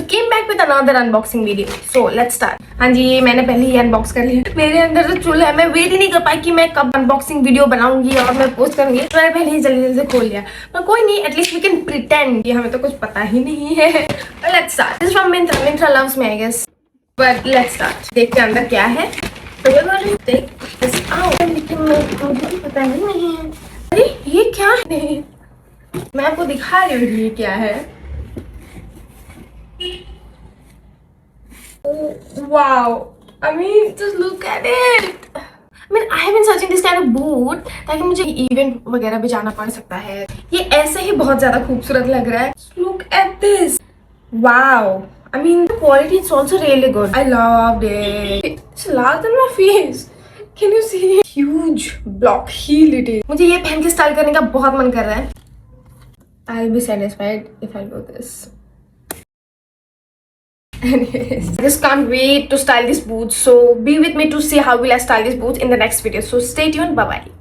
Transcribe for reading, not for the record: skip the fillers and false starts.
So came back with another unboxing video. So let's start. हाँ जी, ये मैंने पहले ही अनबॉक्स कर लिया। मेरे अंदर जो चूल्हा है, मैं वेट ही नहीं कर पाई कि मैं कब अनबॉक्सिंग वीडियो बनाऊंगी और मैं पोस्ट करूंगी। तो मैंने पहले ही जल्दी से खोल लिया। पर कोई नहीं, एटलीस्ट वी कैन प्रिटेंड कि हमें तो कुछ पता ही नहीं है। Let's start. This from Myntra. Myntra loves me I guess. But let's start. देखते हैं अंदर क्या है। तो लेकिन मुझे पता ही नहीं है। अरे ये क्या है? मैं आपको दिखा रही हूँ ये क्या है। Oh, wow. I mean, just look at it. I mean, I have been searching this kind of boot ताकि मुझे इवेंट वगैरह भी जाना पड़ सकता है। ये ऐसे ही बहुत ज्यादा खूबसूरत लग रहा है। Look at this. Wow. I mean, the quality is also really good. I loved it. It's larger than my face. Can you see? Huge block heel it is. मुझे ये पहन के स्टाइल करने का बहुत मन कर रहा है। I'll be satisfied if I do this. Anyways, I just can't wait to style these boots. So be with me to see how will I style these boots in the next video. So stay tuned. Bye bye.